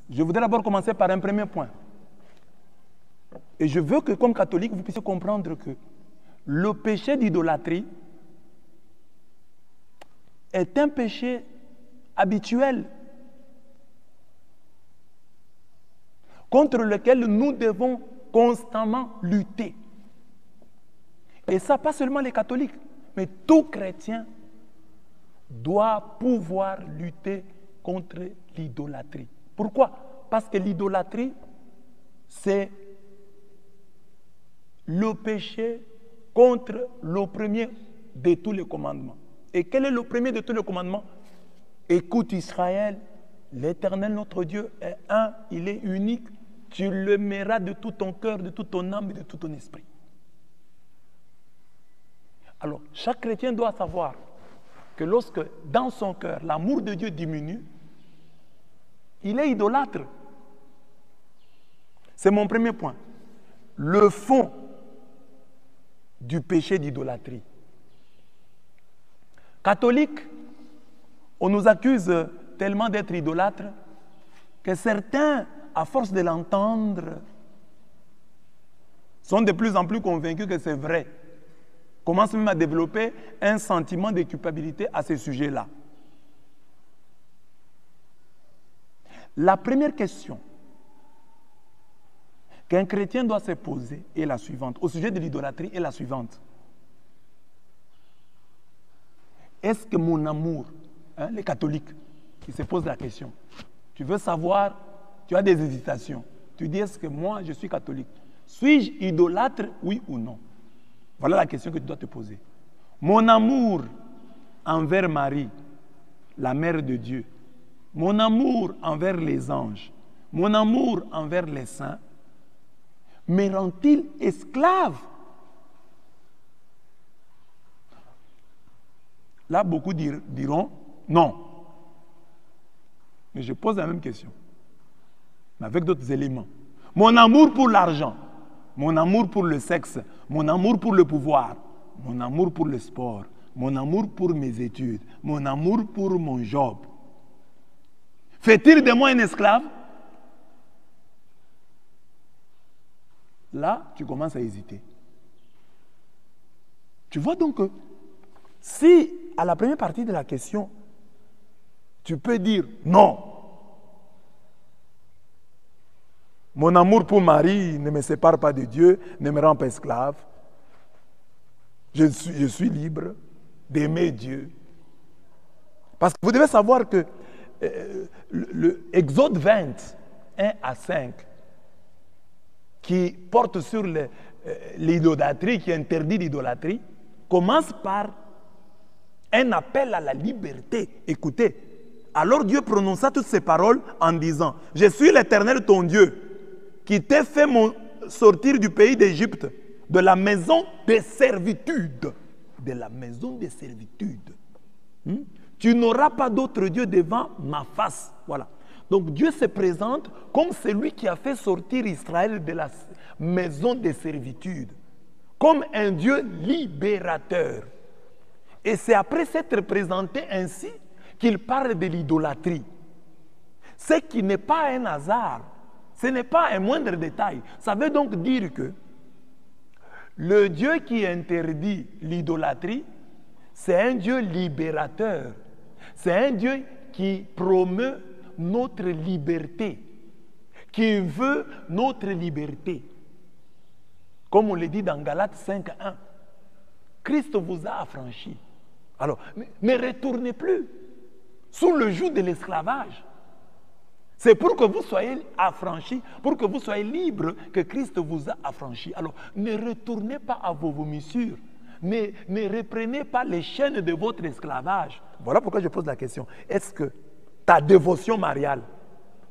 Je voudrais d'abord commencer par un premier point. Et je veux que, comme catholique, vous puissiez comprendre que le péché d'idolâtrie est un péché habituel contre lequel nous devons constamment lutter. Et ça, pas seulement les catholiques, mais tout chrétien doit pouvoir lutter contre l'idolâtrie. Pourquoi? Parce que l'idolâtrie, c'est le péché contre le premier de tous les commandements. Et quel est le premier de tous les commandements? Écoute Israël, l'Éternel notre Dieu est un, il est unique, tu l'aimeras de tout ton cœur, de toute ton âme et de tout ton esprit. Alors, chaque chrétien doit savoir que lorsque dans son cœur l'amour de Dieu diminue, il est idolâtre. C'est mon premier point. Le fond du péché d'idolâtrie. Catholiques, on nous accuse tellement d'être idolâtres que certains, à force de l'entendre, sont de plus en plus convaincus que c'est vrai. Commencent même à développer un sentiment de culpabilité à ce sujet-là. La première question qu'un chrétien doit se poser est la suivante, au sujet de l'idolâtrie, est la suivante. Est-ce que mon amour, les catholiques, qui se posent la question, tu veux savoir, tu as des hésitations, tu dis est-ce que moi je suis catholique, suis-je idolâtre, oui ou non? Voilà la question que tu dois te poser. Mon amour envers Marie, la mère de Dieu, mon amour envers les anges, mon amour envers les saints, me rend-il esclave? Là, beaucoup diront non. Mais je pose la même question, mais avec d'autres éléments. Mon amour pour l'argent, mon amour pour le sexe, mon amour pour le pouvoir, mon amour pour le sport, mon amour pour mes études, mon amour pour mon job, fait-il de moi un esclave? Là, tu commences à hésiter. Tu vois donc que si, à la première partie de la question, tu peux dire non, mon amour pour Marie ne me sépare pas de Dieu, ne me rend pas esclave. Je suis libre d'aimer Dieu. Parce que vous devez savoir que le Exode 20, 1 à 5, qui porte sur l'idolâtrie, qui interdit l'idolâtrie, commence par un appel à la liberté. Écoutez, alors Dieu prononça toutes ces paroles en disant, « Je suis l'Éternel ton Dieu, qui t'ai fait sortir du pays d'Égypte, de la maison de servitude. » De la maison de servitude. Tu n'auras pas d'autre Dieu devant ma face. Voilà. Donc Dieu se présente comme celui qui a fait sortir Israël de la maison de servitude. Comme un Dieu libérateur. Et c'est après s'être présenté ainsi qu'il parle de l'idolâtrie. Ce qui n'est pas un hasard. Ce n'est pas un moindre détail. Ça veut donc dire que le Dieu qui interdit l'idolâtrie, c'est un Dieu libérateur. C'est un Dieu qui promeut notre liberté, qui veut notre liberté. Comme on le dit dans Galates 5.1, Christ vous a affranchis. Alors, ne retournez plus sous le joug de l'esclavage. C'est pour que vous soyez affranchis, pour que vous soyez libres, que Christ vous a affranchis. Alors, ne retournez pas à vos vomissures. Ne reprenez pas les chaînes de votre esclavage. Voilà pourquoi je pose la question. Est-ce que ta dévotion mariale,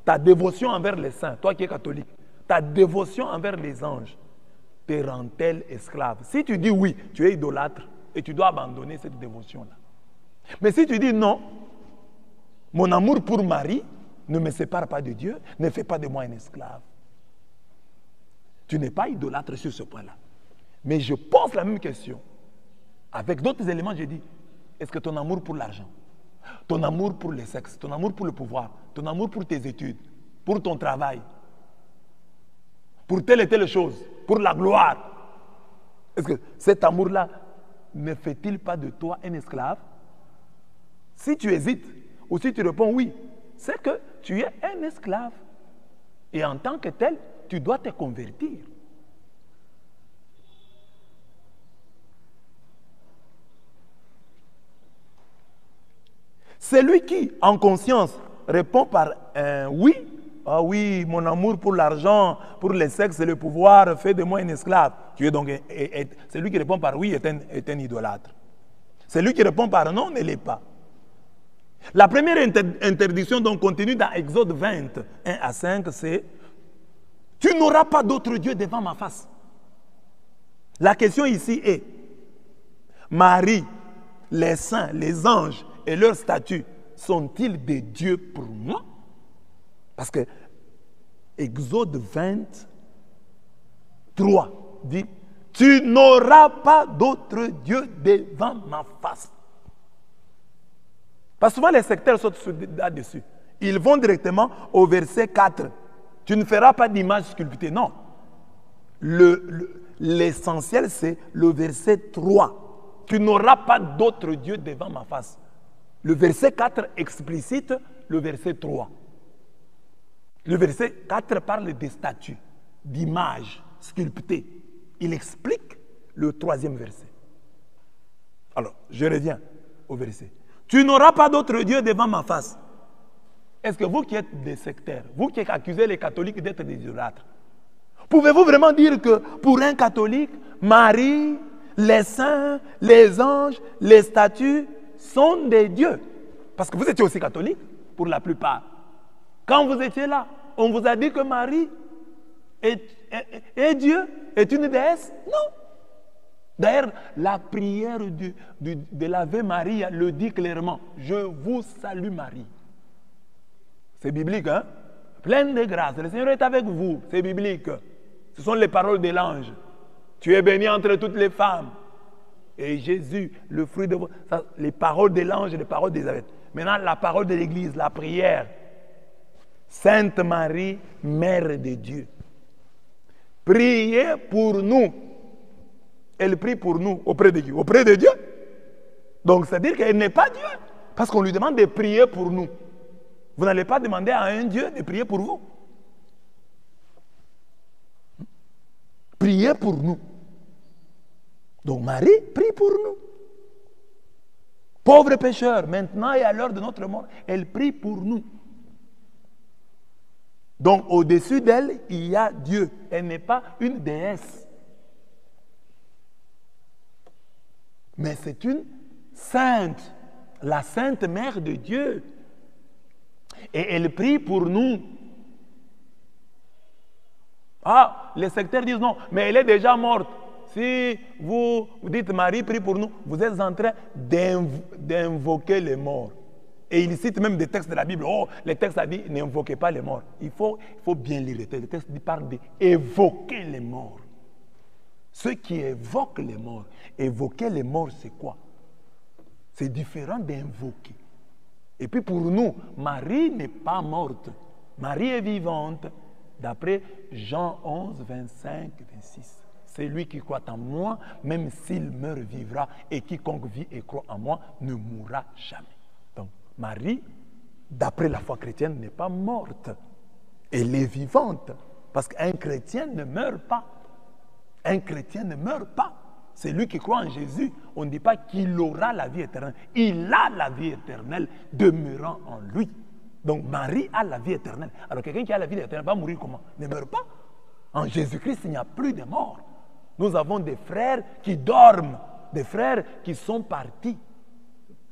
ta dévotion envers les saints, toi qui es catholique, ta dévotion envers les anges, te rend-elle esclave? Si tu dis oui, tu es idolâtre et tu dois abandonner cette dévotion-là. Mais si tu dis non, mon amour pour Marie ne me sépare pas de Dieu, ne fait pas de moi un esclave. Tu n'es pas idolâtre sur ce point-là. Mais je pose la même question. Avec d'autres éléments, je dis, est-ce que ton amour pour l'argent, ton amour pour le sexe, ton amour pour le pouvoir, ton amour pour tes études, pour ton travail, pour telle et telle chose, pour la gloire. Est-ce que cet amour-là ne fait-il pas de toi un esclave? Si tu hésites, ou si tu réponds oui, c'est que tu es un esclave. Et en tant que tel, tu dois te convertir. Celui qui, en conscience, répond par un oui, ah oui, mon amour pour l'argent, pour le sexe et le pouvoir fait de moi un esclave. Tu es donc, celui qui répond par oui est un idolâtre. Celui qui répond par non ne l'est pas. La première interdiction donc contenue dans Exode 20, 1 à 5, c'est « Tu n'auras pas d'autre Dieu devant ma face ». La question ici est « Marie, les saints, les anges et leurs statuts sont-ils des dieux pour moi ?» Parce que Exode 23 dit « Tu n'auras pas d'autre Dieu devant ma face ». Parce que souvent les sectaires sautent là-dessus. Ils vont directement au verset 4. Tu ne feras pas d'image sculptée. Non. L'essentiel, c'est le verset 3. Tu n'auras pas d'autre Dieu devant ma face. Le verset 4 explicite le verset 3. Le verset 4 parle des statues, d'images sculptées. Il explique le troisième verset. Alors, je reviens au verset. Tu n'auras pas d'autre Dieu devant ma face. Est-ce que vous qui êtes des sectaires, vous qui accusez les catholiques d'être des idolâtres, pouvez-vous vraiment dire que pour un catholique, Marie, les saints, les anges, les statues sont des dieux? Parce que vous étiez aussi catholique, pour la plupart. Quand vous étiez là, on vous a dit que Marie est Dieu, est une déesse? Non. D'ailleurs, la prière de l'Ave Maria le dit clairement. Je vous salue Marie. C'est biblique, hein? Pleine de grâce. Le Seigneur est avec vous. C'est biblique. Ce sont les paroles de l'ange. Tu es bénie entre toutes les femmes. Et Jésus, le fruit de vos... Les paroles de l'ange et les paroles d'Élisabeth. Maintenant, la parole de l'Église, la prière. Sainte Marie, Mère de Dieu. Priez pour nous. Elle prie pour nous. Auprès de Dieu. Auprès de Dieu. Donc, c'est-à-dire qu'elle n'est pas Dieu. Parce qu'on lui demande de prier pour nous. Vous n'allez pas demander à un Dieu de prier pour vous. Priez pour nous. Donc Marie prie pour nous. Pauvres pécheurs, maintenant et à l'heure de notre mort, elle prie pour nous. Donc au-dessus d'elle, il y a Dieu. Elle n'est pas une déesse. Mais c'est une sainte, la sainte mère de Dieu. Et elle prie pour nous. Ah, les sectaires disent non, mais elle est déjà morte. Si vous dites Marie prie pour nous, vous êtes en train d'invoquer les morts. Et il cite même des textes de la Bible. Oh, les textes a dit n'invoquez pas les morts. Il faut bien lire les textes. Les textes parlent d'évoquer les morts. Ceux qui évoquent les morts. Évoquer les morts, c'est quoi? C'est différent d'invoquer. Et puis pour nous, Marie n'est pas morte. Marie est vivante. D'après Jean 11, 25, 26. C'est lui qui croit en moi, même s'il meurt, vivra. Et quiconque vit et croit en moi ne mourra jamais. Donc Marie, d'après la foi chrétienne, n'est pas morte. Elle est vivante. Parce qu'un chrétien ne meurt pas. Un chrétien ne meurt pas. C'est lui qui croit en Jésus. On ne dit pas qu'il aura la vie éternelle. Il a la vie éternelle demeurant en lui. Donc Marie a la vie éternelle. Alors quelqu'un qui a la vie éternelle va mourir comment? Ne meurt pas. En Jésus-Christ, il n'y a plus de mort. Nous avons des frères qui dorment. Des frères qui sont partis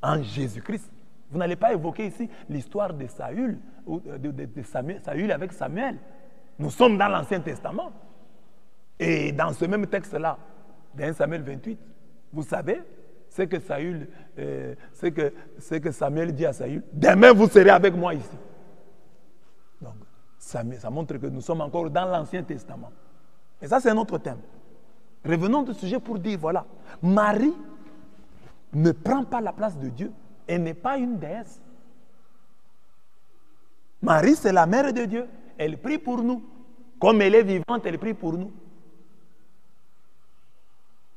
en Jésus-Christ. Vous n'allez pas évoquer ici l'histoire de Saül, de Saül avec Samuel. Nous sommes dans l'Ancien Testament. Et dans ce même texte-là, dans 1 Samuel 28, vous savez ce que Samuel dit à Saül. Demain, vous serez avec moi ici. Donc, ça montre que nous sommes encore dans l'Ancien Testament. Et ça, c'est un autre thème. Revenons au sujet pour dire, voilà, Marie ne prend pas la place de Dieu. Elle n'est pas une déesse. Marie, c'est la mère de Dieu. elle prie pour nous. Comme elle est vivante, elle prie pour nous.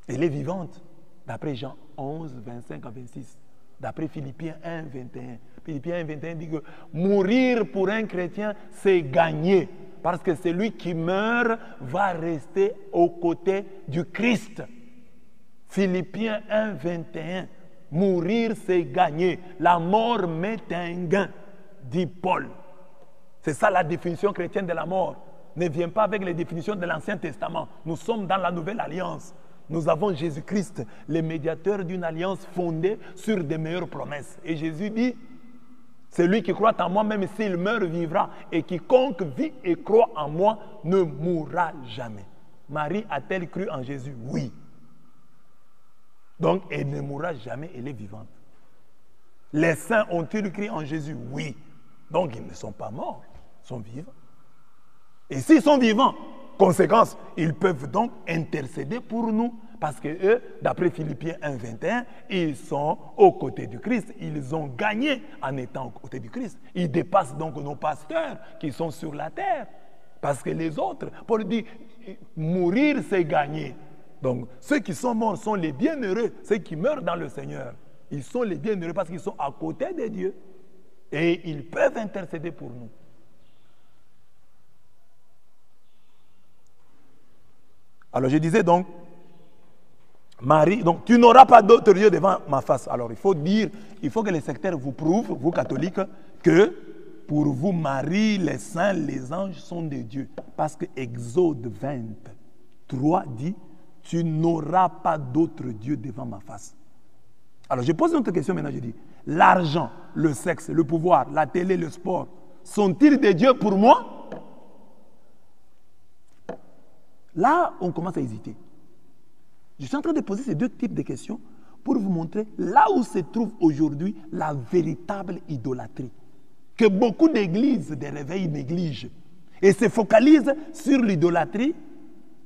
Elle est vivante. D'après Jean 11, 25 à 26. D'après Philippiens 1, 21. Philippiens 1, 21 dit que mourir pour un chrétien, c'est gagner. Parce que celui qui meurt va rester aux côtés du Christ. Philippiens 1, 21. Mourir, c'est gagner. La mort met un gain, dit Paul. C'est ça la définition chrétienne de la mort. Ne viens pas avec les définitions de l'Ancien Testament. Nous sommes dans la Nouvelle Alliance. Nous avons Jésus-Christ, le médiateur d'une alliance fondée sur des meilleures promesses. Et Jésus dit, celui qui croit en moi, même s'il meurt, vivra. Et quiconque vit et croit en moi ne mourra jamais. Marie a-t-elle cru en Jésus? Oui. Donc, elle ne mourra jamais, elle est vivante. Les saints ont-ils cru en Jésus? Oui. Donc, ils ne sont pas morts, ils sont vivants. Et s'ils sont vivants, conséquence, ils peuvent donc intercéder pour nous. Parce que eux, d'après Philippiens 1, 21, ils sont aux côtés du Christ. Ils ont gagné en étant aux côtés du Christ. Ils dépassent donc nos pasteurs qui sont sur la terre. Parce que les autres, Paul dit, mourir c'est gagner. Donc, ceux qui sont morts sont les bienheureux, ceux qui meurent dans le Seigneur. Ils sont les bienheureux parce qu'ils sont à côté de Dieu. Et ils peuvent intercéder pour nous. Alors, je disais donc, Marie, donc tu n'auras pas d'autre Dieu devant ma face. Alors, il faut que les sectaires vous prouvent, vous catholiques, que pour vous, Marie, les saints, les anges sont des dieux. Parce que Exode 23 dit, tu n'auras pas d'autre Dieu devant ma face. Alors, je pose une autre question maintenant, je dis, l'argent, le sexe, le pouvoir, la télé, le sport, sont-ils des dieux pour moi? Là, on commence à hésiter. Je suis en train de poser ces deux types de questions pour vous montrer là où se trouve aujourd'hui la véritable idolâtrie. Que beaucoup d'églises de réveil négligent et se focalisent sur l'idolâtrie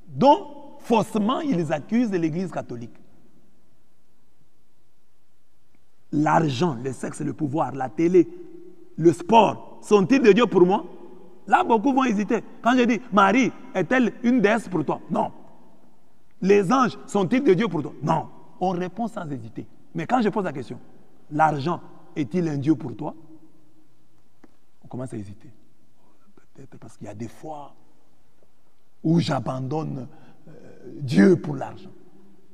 dont faussement ils accusent l'église catholique. L'argent, le sexe, le pouvoir, la télé, le sport, sont-ils de Dieu pour moi? Là, beaucoup vont hésiter. Quand je dis, Marie, est-elle une déesse pour toi? Non. Les anges, sont-ils de Dieu pour toi? Non. On répond sans hésiter. Mais quand je pose la question, l'argent, est-il un Dieu pour toi? On commence à hésiter. Peut-être parce qu'il y a des fois où j'abandonne Dieu pour l'argent.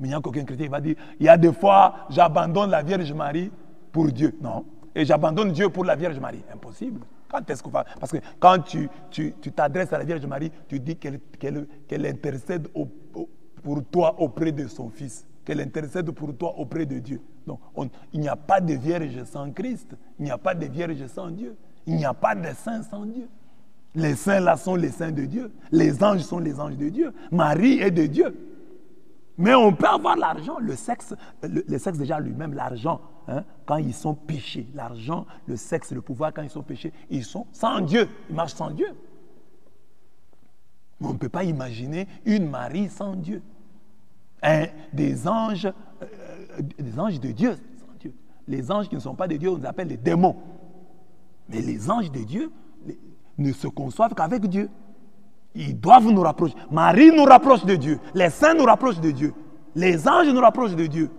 Mais il n'y a qu'aucun chrétien qui va dire, il y a des fois, j'abandonne la Vierge Marie pour Dieu. Non. Et j'abandonne Dieu pour la Vierge Marie. Impossible. Quand est-ce qu'on va? Parce que quand tu t'adresses à la Vierge Marie, tu dis qu'elle intercède pour toi auprès de son Fils. Qu'elle intercède pour toi auprès de Dieu. Donc, il n'y a pas de Vierge sans Christ. Il n'y a pas de Vierge sans Dieu. Il n'y a pas de saints sans Dieu. Les saints là sont les saints de Dieu. Les anges sont les anges de Dieu. Marie est de Dieu. Mais on peut avoir l'argent, le sexe déjà lui-même, l'argent, hein, quand ils sont péchés, l'argent, le sexe, le pouvoir, quand ils sont péchés, ils sont sans Dieu, ils marchent sans Dieu. Mais on ne peut pas imaginer une Marie sans Dieu. Des anges de Dieu, sans Dieu. Les anges qui ne sont pas de Dieu, on les appelle les démons. Mais les anges de Dieu ne se conçoivent qu'avec Dieu. Ils doivent nous rapprocher. Marie nous rapproche de Dieu. Les saints nous rapprochent de Dieu. Les anges nous rapprochent de Dieu.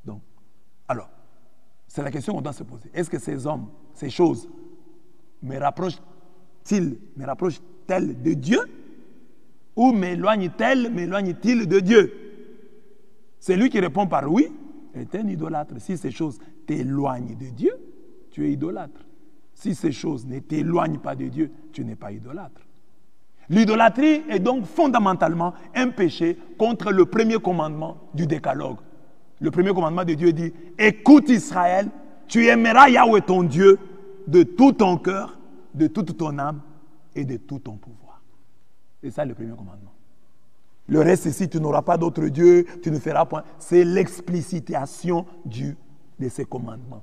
Donc, alors, c'est la question qu'on doit se poser. Est-ce que ces hommes, ces choses, me rapprochent-elles de Dieu? Ou m'éloignent-ils de Dieu? Celui qui répond par oui est un idolâtre. Si ces choses t'éloignent de Dieu, tu es idolâtre. Si ces choses ne t'éloignent pas de Dieu, tu n'es pas idolâtre. L'idolâtrie est donc fondamentalement un péché contre le premier commandement du décalogue. Le premier commandement de Dieu dit, écoute Israël, tu aimeras Yahweh ton Dieu de tout ton cœur, de toute ton âme et de tout ton pouvoir. C'est ça le premier commandement. Le reste ici, tu n'auras pas d'autre Dieu, tu ne feras point. C'est l'explicitation de ces commandements,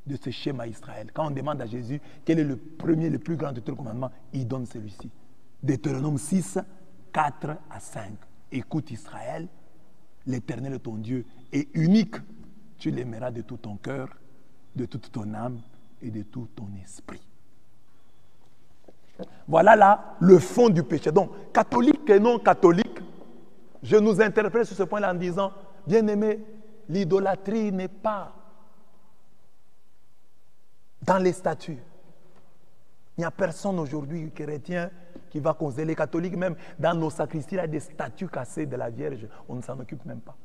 de ce schéma Israël. Quand on demande à Jésus quel est le premier, le plus grand de tous les commandements, il donne celui-ci. Deutéronome 6, 4 à 5. Écoute Israël, l'Éternel est ton Dieu est unique. Tu l'aimeras de tout ton cœur, de toute ton âme et de tout ton esprit. Voilà là le fond du péché. Donc, catholique et non catholique, je nous interprète sur ce point-là en disant, bien-aimé, l'idolâtrie n'est pas dans les statues. Il n'y a personne aujourd'hui, chrétien, qui va causer. Les catholiques, même dans nos sacristies, il y a des statues cassées de la Vierge. On ne s'en occupe même pas.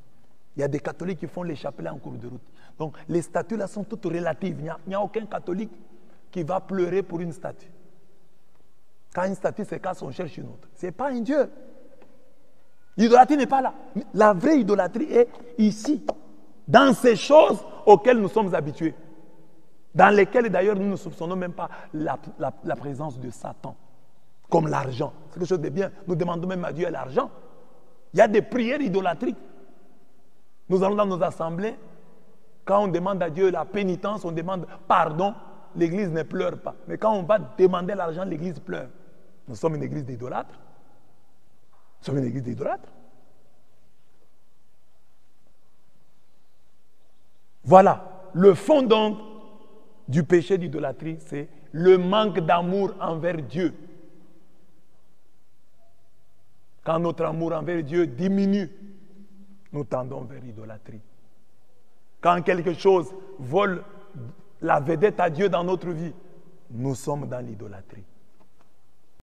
Il y a des catholiques qui font les chapelets en cours de route. Donc, les statues là sont toutes relatives. Il n'y a aucun catholique qui va pleurer pour une statue. Quand une statue se casse, on cherche une autre. Ce n'est pas un Dieu. L'idolâtrie n'est pas là. La vraie idolâtrie est ici, dans ces choses auxquelles nous sommes habitués, dans lesquelles d'ailleurs nous ne soupçonnons même pas la présence de Satan, comme l'argent. C'est quelque chose de bien. Nous demandons même à Dieu l'argent. Il y a des prières idolâtriques. Nous allons dans nos assemblées, quand on demande à Dieu la pénitence, on demande pardon, l'église ne pleure pas. Mais quand on va demander l'argent, l'église pleure. Nous sommes une église d'idolâtres. Nous sommes une église d'idolâtres. Voilà. Le fond donc du péché d'idolâtrie, c'est le manque d'amour envers Dieu. Quand notre amour envers Dieu diminue, nous tendons vers l'idolâtrie. Quand quelque chose vole la vedette à Dieu dans notre vie, nous sommes dans l'idolâtrie.